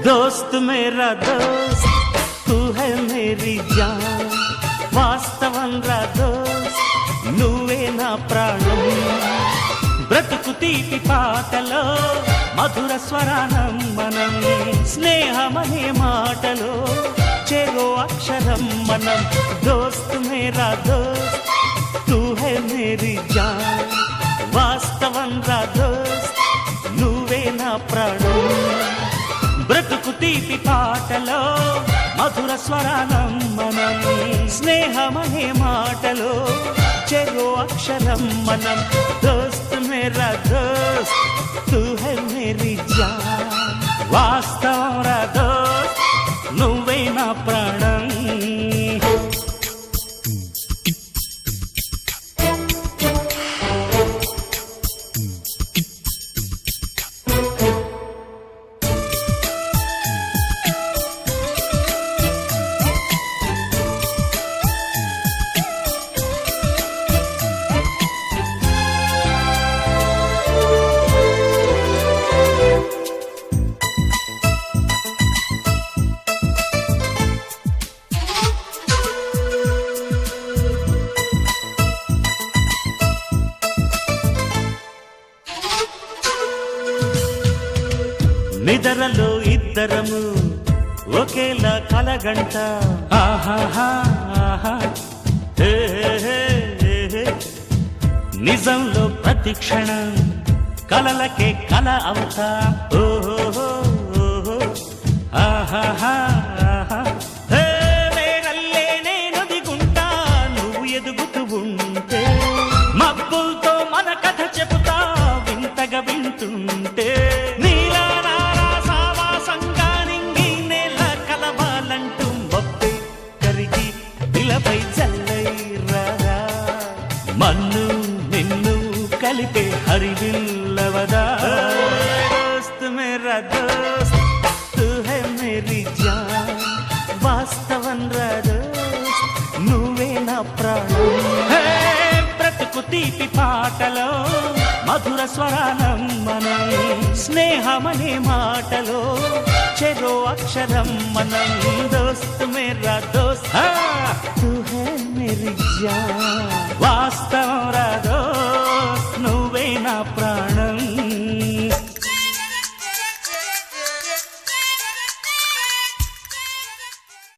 दोस्त मेरा दोस्त तू है मेरी जान వాస్తవం రా దోస్త్ నువ్వే నా ప్రాణం బ్రతుకు తీపి పాటలో మధుర స్వరానం మనం స్నేహమనే మాటలో చెరో అక్షరం మనం దోస్త్ మేరా దోస్త్ తూ హై మేరీ జాన్ వాస్తవం రా దోస్త్ నువ్వే నా ప్రాణం బ్రతుకు తీపి పాటలో మధుర స్వరానం మనం స్నేహమనే మాటలో చెరో అక్షరం మనం దోస్త్ మేరా దోస్త్ తూ హై మేరీ జాన్ వాస్తవం రా దోస్త్ నువ్వే నా ప్రాణం నిదరలో ఇద్దరము ఒకేలా కలగంట ఆహాహా హే హే హే నిజంలో ప్రతి క్షణం కలలకే కల అవుతా ఓహో ఆహాహా హే మేఘల్లే నేను దిగుంటా నువ్వు ఎదుగుతూ ఉంటే మబ్బులతో మన కథ చెబుతా వింతగా వింటుంటే మన్ను నిన్ను కలిపే హరివిల్లవదా దోస్త్ మేరా దోస్త్ తూ హై మేరీ జాన్ వాస్తవం రా దోస్త్ నువ్వే నా ప్రాణం బ్రతుకు తీపి పాటలో మధుర స్వరానం మనం స్నేహమనే మాటలో చెరో అక్షరం మనం దోస్త్ మేరా దోస్త్ తూ హై మేరీ జాన్ వాస్తవం రా దోస్త్ నువ్వే నా ప్రాణం